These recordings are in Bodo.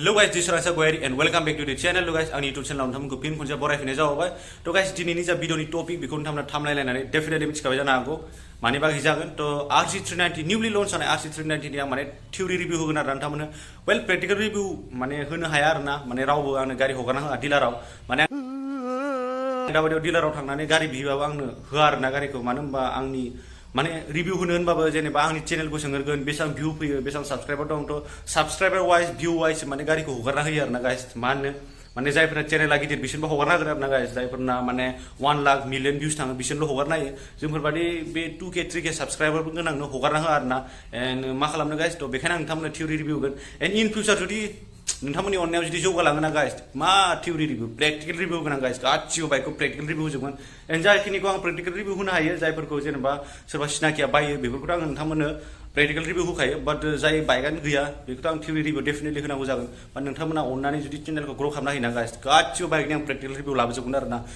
hello guys this is Gayari and welcome back to the channel guys आंनि यूट्यूब चैनलाव नोंथांमोनखौ फिन खनसे बरायफिननाय जाबाय तो गाइस दिनैनि जा भिडिअनि टपिक बेखौ नोंथांमोना थामलायलायनानै डेफिनेटली मिथिखाबाय जानो हागौ मानि बागै जागोन तो RC390 निउलि लन्च जानाय RC390 नि आं माने थिउरि रिभिउ होगोन आरो नोंथांमोननो वेल प्रेक्टिकल रिभिउ माने होनो हाया आरोना माने रावबो आंनो गारि हगारना होआ डिलाराव माने दाबादियाव डिलाराव थांनानै गारि बिहैबाबो आंनो होआ आरोना गारिखौ मानो होनबा आंनि माने रिभिउ होनो होनबाबो जेनेबा आंनि चेनेलखौ सोंगोरगोन बेसेबां भिउ फैयो बेसेबां साबस्क्राइबार दं तो साबस्क्राइबार वाइज भिउ वाइज माने गारिखौ हगारना होयो आरोना गाइस मा होनो माने जायफोरा चेनेला गिदिर बिसोरबो हगारना होगोन आरोना गाइस जायफोरना माने 1 लाख मिलियन भिउस थाङो बिसोरल' हगारना होयो जोंफोरबादि बे 2K 3K साबस्क्राइबारबो गोनांनो हगारना होआ आरोना एन्ड मा खालामनो गाइस तो बेखायनो आं नोंथांमोननो थिउरि रिभिउ होगोन एन्ड इन फिउचार जुदि नोंथांमोननि अननायाव जुदि जौगालाङोना गाइस मा थिउरि रिभिउ प्रेक्टिकल रिभिउ होगोन आं गाइस गासिबो बाइकखौ प्रेक्टिकल रिभिउ होजोबगोन एन्ड जायखिनिखौ आं प्रेक्टिकल रिभिउ होनो हायो जायफोरखौ जेनेबा सोरबा सिनाकिया बायो बेफोरखौथ' आं नोंथांमोननो प्रेक्टिकल रिभिउ होखायो बाट जाय बाइकआनो गैया बेखौथ' आं थिउरि रिभिउ डेफिनेटलि होनांगौ जागोन बाट नोंथांमोना अननानै जुदि चेनेलखौ ग्र' खालामना होयोना गाइस गासिबो बाइकनि आं प्रेक्टिकल रिभिउ लाबोजोबगोन आरोना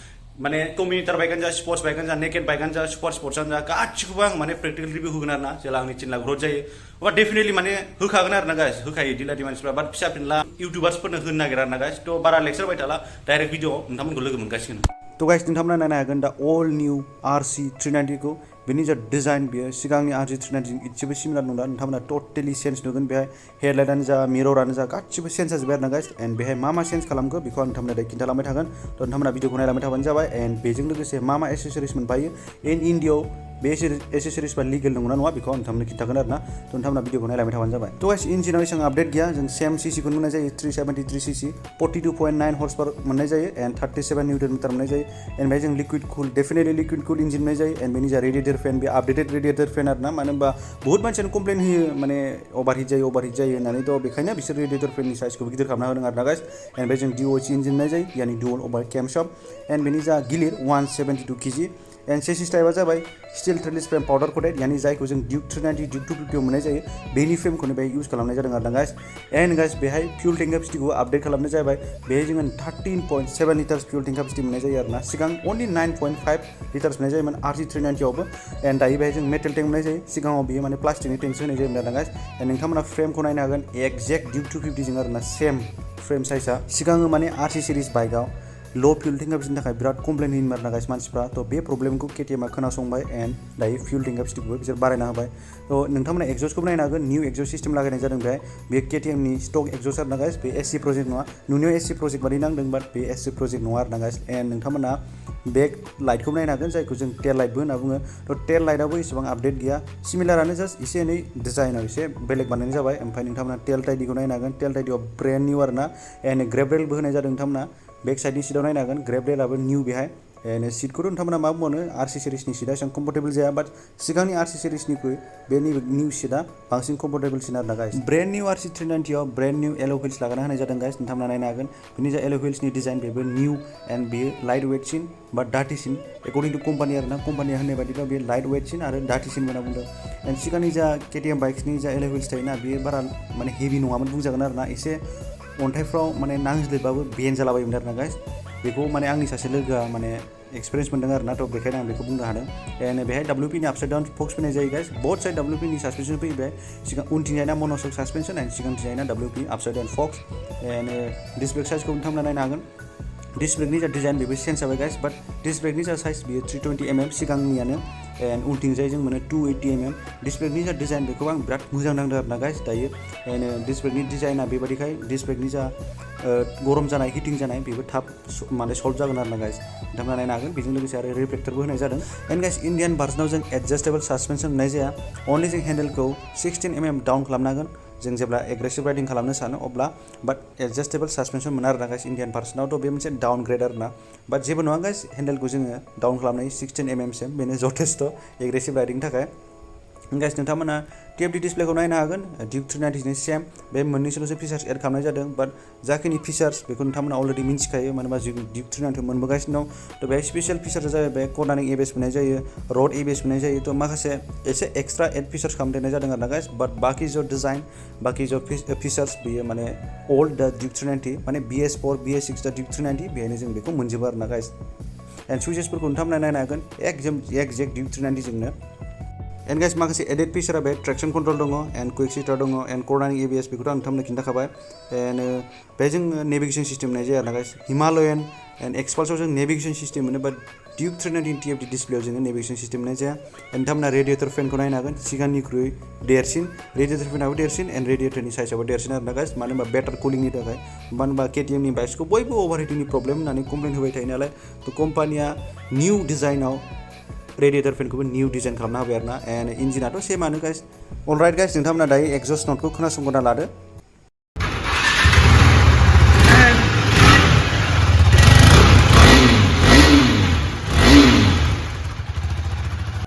माने कम्युनिटार बाइकआनो जा स्पर्ट्स बाइकआनो जा नेकेड बाइकआनो जा स्पर्ट्सआनो जा गासिखौबो आं माने प्रेक्टिकल रिभिउ होगोन आरोना जेला आंनि चेनेला ग्रथ जायो अब्ला डेफिनेटलि माने होखागोन आरोना गाइस होखायो डिलारनि मानसिफ्रा बाट फिसा फिनला इउटुबार्सफोरनो होनो नागिरा आरोना गाइस तो बारा लेक्सार बाय थाला डाइरेक्ट भिडिअ नोंथांमोनखौ लोगो मोनगासिनो तो गाइस नोंथांमोना नायनो हागोन दा अल निउ RC390 खौ बेनि जा डिजाइन बेयो सिगांनि RC390 इसेबो सिमिलार नंला नोंथांमोना टटेलि चेन्ज नुगोन बेहाय हेडलाइटआनो जा मिररानो जा गासिबो चेन्ज जाजोब्बाय आरोना गाइस एन्ड बेहाय मा चेन्ज खालामखो बेखौ आं नोंथांमोना दायो खिन्थालांबाय थागोन तो नोंथांमोना भिडिअखौ नायलांबाय थाबानो जाबाय एन्ड बेजों लोगोसे मा एसेसरिज मोनफायो इन इन्डियायाव बे एसेसरिजफ्रा लिगेल नंगौना नङा बेखौ आं नोंथांमोनो खिन्थागोन आरोना तो नोंथांमोना भिडिअखौ नायलांबाय थाबानो जाबाय तो गाइस इन्जिनाव एसेबां आपडेट गैया जों सेम सीसीखौ मोननाय जायो 373 सीसी 42.9 हर्स पावर मोननाय जायो एन्ड 37 निउटन मिटार मोननाय जायो एन्ड बेहाय जों लिक्विड कुल डेफिनेटली लिक्विड कुल इन्जिन मोननाय जायो एन्ड बेनि जा रेडिएटर फेन बे आपडेटेड रेडिएटर फेन आरोना मानो होनबा बहुत मानसियानो कमप्लेन होयो माने अभारहिट जायो होननानै तो बेखायनो बिसोर रेडिएटर फेननि साइजखौ गिदिर खालामना होदों आरोना गाइस एन्ड बेहाय जों DOHC इन्जिन मोननाय जायो यानि डुअल ओभार केमशाफ्ट एन्ड बेनि जा गिलिर 172 केजि एन्ड चेसिस टाइपआ जाबाय steel trellis frame powder coated यानि जायखौ जों ड्यूक 390 ड्यूक 250 मोननाय जायो बेनि फ्रेमखौनो बेहाय इउज खालामनाय जादों आरोना गाइस एन्ड गाइस बेहाय फ्यूल टेंक केपेसिटिखौ आपडेट खालामनाय जाबाय बेहाय जोङो 13.7 लिटार्स फ्यूल टेंक केपेसिटि मोननाय जायो आरोना सिगां ओनलि 9.5 लिटार्स मोननाय जायोमोन RC390 आवबो एन्ड दायो बेहाय जों मेटेल टेंक मोननाय जायो सिगाङाव बेयो माने प्लास्टिकनि टेंकसो होनाय जायोमोन आरोना गाइस एन्ड नोंथांमोना फ्रेमखौ नायनो हागोन एक्जेक्ट ड्यूक 250 जों आरोना सेम फ्रेम साइजआ सिगाङो माने RC सिरिज बाइकआव लो फ्यूल टेंक केपेसिटिनि थाखाय बिराद कमप्लेन होयोमोन आरोना गाइस मानसिफ्रा तो बे प्रब्लेमखौ KTM आ खोनासंबाय एन्ड दायो फ्यूल टेंक केपेसिटिखौबो बिसोर बारायना होबाय तो नोंथांमोना एक्जस्टखौबो नायनो हागोन निउ एक्जस्ट सिस्टेम लागायनाय जादों बेहाय बे KTM नि स्टक एक्जस्ट आरोना गाइस बे SC प्रोजेक्ट नङा नुनायाव SC प्रोजेक्ट बादि नांदों बाट बे SC प्रोजेक्ट नङा आरोना गाइस एन्ड नोंथांमोना बेक लाइटखौ नायनो हागोन जायखौ जों टेल लाइटबो होनना बुङो तो टेल लाइटआबो एसेबां आपडेट गैया सिमिलारानो जास्ट एसे एनै डिजाइनाव एसे बेलेग बानायनाय जाबाय ओमफ्राय नोंथांमोना टेल टाइडिखौ नायनो हागोन टेल टाइडियाव ब्रेन्ड निउ आरोना एन्ड ग्रेब रेलबो होनाय जादों नोंथांमोना बेक साइडनि सिटआव नायनो हागोन ग्रेब रेलाबो निउ बेहाय एन्ड सिटखौथ' नोंथांमोना मा बुंनो RC सिरिजनि सिटआ एसेबां कम्फर्टेबल जाया बाट सिगांनि RC सिरिजनिख्रुइ बे निउ सिटआ बांसिन कम्फर्टेबलसिन आरोना गाइस ब्रेन्ड निउ RC390 आव ब्रेन्ड निउ एलो व्हील्स लागायना होनाय जादों गाइस नोंथांमोना नायनो हागोन बेनि जा एलो व्हील्सनि डिजाइन बेबो निउ एन्ड बेयो लाइट वेटसिन बा डार्टिसिन एकर्डिं टु कम्पानि आरोना कम्पानिया होननाय बायदिब्ला बेयो लाइट वेटसिन आरो डार्टिसिन होनना बुंदों एन्ड सिगांनि जा KTM बाइक्सनि जा एलो व्हील्स थायोना बेयो बारा माने हेभि नङामोन बुंजागोन आरोना एसे अन्थाइफ्राव माने नांज्लिदबाबो बेन्ड जालाबायोमोन आरोना गाइस बेखौ माने आंनि सासे लोगोआ माने एक्सपिरियेन्स मोनदों आरोना तो बेखायनो आं बेखौ बुंनो हादों एन्ड बेहाय WP नि आपसाइड डाउन फक्स फैनाय जायो गाइस बोथ साइड WP नि सासपेन्सन फैयो बेहाय सिगां उनथिंजायना मोनोशक सासपेन्सन एन्ड सिगांथिंजायना WP आपसाइड डाउन फक्स एन्ड डिस्क ब्रेक साइजखौ नोंथांमोना नायनो हागोन डिस्क ब्रेकनि जा डिजाइन बेबो चेन्ज जाबाय गाइस बाट डिस्क ब्रेकनि जा साइज बेयो 320 mm सिगांनियानो एन्ड उनथिंजाय जों मोनो 280 mm डिस्क ब्रेकनि जा डिजाइन बेखौ आं बिराद मोजां नांदों आरोना गाइस दायो एन्ड डिस्क ब्रेकनि डिजाइना बेबादिखाय डिस्क ब्रेकनि जा गरम जानाय हिटिं जानाय बेबो थाब माने सल्भ जागोन आरोना गाइस नोंथांमोना नायनो हागोन बेजों लोगोसे आरो रिफ्लेक्टरबो होनाय जादों एन्ड गाइस इन्डियान भार्जनाव जों एडजास्टेबल सासपेन्सन मोननाय जाया अनलि जों हेन्डेलखौ 16 mm डाउन खालामनो हागोन जों जेब्ला एग्रेसिभ राइडिं खालामनो सानो अब्ला बाट एडजास्टेबल सासपेन्सन मोना आरोना गाइस इन्डियान भार्जनावथ' बे मोनसे डाउनग्रेड आरोना बाट जेबो नङा गाइस हेन्डेलखौ जोङो डाउन खालामनाय 16 mm सिम बेनो जथेस्थ' एग्रेसिभ राइडिंनि थाखाय गाइस नोंथांमोना TFT डिसप्लेखौ नायनो हागोन ड्यूक 390 नि सेम बे मोननैसोल'सो फिचार्स एड खालामनाय जादों बाट जाखिनि फिचार्स बेखौ नोंथांमोना अलरेडि मिन्थिखायो मानो होनबा जों ड्यूक 390 मोनबोगासिनो दं तो बेहाय स्पेसियेल फिचार्सआ जाहैबाय कर्नारिं ABS मोननाय जायो रड ABS मोननाय जायो तो माखासे एसे एक्सट्रा एड फिचार्स खालामदेरनाय जादों आरोना गाइस बाट बाकी जो डिजाइन बाकी जो फिचार्स बेयो माने ओल्ड दा ड्यूक 390 माने BS4 BS6 दा ड्यूक 390 बेहायनो जों बेखौ मोनजोबो आरोना गाइस एन्ड सुइचेसफोरखौ नोंथांमोना नायनो हागोन एक्जेक्ट ड्यूक 390 जोंनो एन्ड गाइस माखासे एडेड फिचारा बे ट्रेक्शन कन्ट्रल दङ एन्ड कुइक स्टार्ट दङ एन्ड कर्नारिं एबिएस बेखौथ' आं नोंथांमोननो खिन्थाखाबाय एन्ड बे जों नेभिगेसन सिस्टेम होननाय जायो आरोना गाइस हिमालयान एन्ड एक्सपाल्सआव जों नेभिगेसन सिस्टेम मोनो बाट डिउक 319 TFT डिसप्लेआव जोङो नेभिगेसन सिस्टेम मोननाय जाया एन्ड नोंथांमोना रेडिएटर फेनखौ नायनो हागोन सिगांनिख्रुइ देरसिन रेडिएटर फेनाबो देरसिन एन्ड रेडिएटरनि साइजआबो देरसिन आरोना गाइस मानो होनबा बेटार कुलिंनि थाखाय मानो होनबा केटिएमनि बाइक्सखौ बयबो अभारहिटिंनि प्रब्लेम होननानै कमप्लेन होबाय थायो नालाय थ' कम्पानिया निउ डिजाइनाव रेडिएटर फेनखौबो निउ डिजाइन खालामना होबाय आरोना एन्ड इन्जिनाथ' सेमानो गाइस अलराइट गाइस नोंथांमोना दायो एक्जस्ट नटखौ खोनासंगोना लादो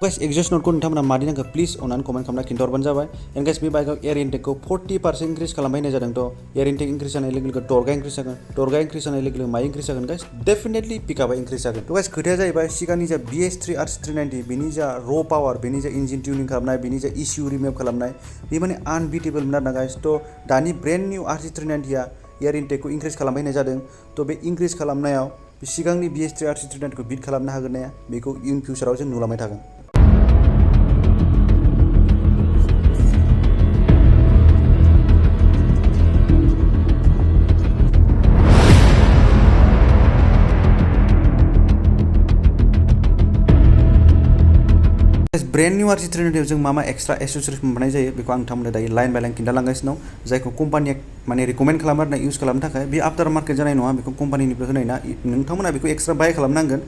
गाइस एक्जस्ट नटखौ नोंथांमोना मादि नांगौ प्लिज अननानै कमेन्ट खालामना खिन्थाहरबानो जाबाय एन्ड गाइस बे बाइकआव एयार इनटेकखौ 40% इनक्रिज खालामबाय होनाय जादोंथ' एयार इनटेक इनक्रिज जानाय लोगो लोगो टर्कआ इनक्रिज जागोन टर्कआ इनक्रिज जानाय लोगो लोगो माय इनक्रिज जागोन गाइस डेफिनेटलि पिकआपआ इनक्रिज जागोन थ' गाइस खोथाया जाहैबाय सिगांनि जा BS3 RC390 बेनि जा र' पावार बेनि जा इन्जिन टिउनिं खालामनाय बेनि जा ECU रिमेप खालामनाय बे माने आनबिटेबोलमोन आरोना गाइस थ' दानि ब्रेन्ड निउ RC390आ एयार इनटेकखौ इनक्रिज खालामबाय होनाय जादों थ' बे इनक्रिज खालामनायाव सिगांनि BS3 RC390खौ बिट खालामनो हागोन ना बेखौ इन फिउचाराव जों नुलांबाय थागोन ब्रेन्ड निउ RC390 जों मा एक्सट्रा एसेसरिज मोननाय जायो बेखौ आं नोंथांमोननो दायो लाइन बाय लाइन खिन्थालांगासिनो दं जायखौ कम्पानिया माने रिकमेन्ड खालामो आरोना इउज खालामनो थाखाय बे आफ्टार मार्केट जानाय नङा बेखौ कम्पानिनिफ्राय होनाय ना नोंथांमोना बेखौ एक्सट्रा बाय खालामनांगोन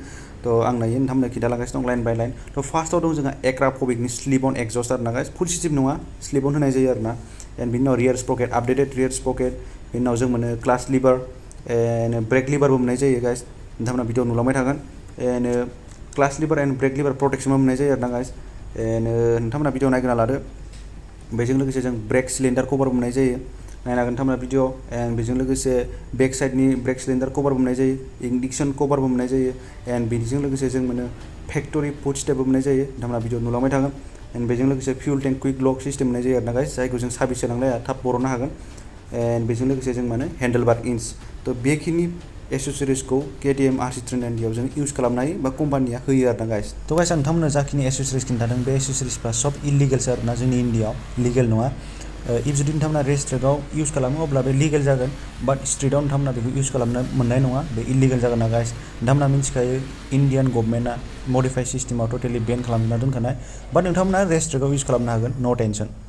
थ' आं दायो नोंथांमोननो खिन्थालांगासिनो दं लाइन बाय लाइन थ' फार्स्टआव दं जोंहा एक्रा फबिकनि स्लिप अन एक्जस्ट आरोना गाइस फुल सिस्टेम नङा स्लिप अन होनाय जायो आरोना एन्ड बिनि उनाव रियार स्प्रकेट आपडेटेड रियार स्प्रकेट बिनि उनाव जों मोनो क्लाच लिभार एन्ड ब्रेक लिभारबो मोननाय जायो गाइस नोंथांमोना भिडिअ नुलांबाय थागोन and clutch lever and brake lever प्रटेक्सनबो मोननाय जायो आरोना गाइस एन्ड नोंथांमोना भिडिअ नायग्रोना लादो बेजों लोगोसे जों ब्रेक सिलिन्डार कभारबो मोननाय जायो नायनो हागोन नोंथांमोना भिडिअ एन्ड बेजों लोगोसे बेक साइडनि ब्रेक सिलिन्डार कभारबो मोननाय जायो इग्निशन कभारबो मोननाय जायो एन्ड बेजों लोगोसे जों मोनो फेक्टरि फुट स्टेपबो मोननाय जायो नोंथांमोना भिडिअ नुलांबाय थागोन एन्ड बेजों लोगोसे फिउल टेंक क्विक लक सिस्टेम मोननाय जायो आरोना गाइस जायखौ जों सार्भिस होनांलाया थाब बरननो हागोन एन्ड बेजों लोगोसे जों मोनो हेन्डेल बार इन्च थ' बेखिनि एसेसरिजखौ KTM RC390 आव जों इउज खालामनो हायो बा कम्पानिया होयो आरोना गाइस थ' गाइस आं नोंथांमोननो जाखिनि एसेसरिज खिन्थादों बे एसेसरिजफ्रा सब इलिगेलसो आरोना जोंनि इन्डियाआव लिगेल नङा इफ जुदि नोंथांमोना रेस ट्रेकआव इउज खालामो अब्ला बे लिगेल जागोन बाट स्ट्रिटआव नोंथांमोना बेखौ इउज खालामनो मोननाय नङा बे इलिगेल जागोन ना गाइस नोंथांमोना मिन्थिखायो इन्डियान गभर्नमेन्टआ मडिफाइ सिस्टेमाव टटेलि बेन खालामना दोनखानाय बाट नोंथांमोना रेस ट्रेकआव इउज खालामनो हागोन नो टेनसन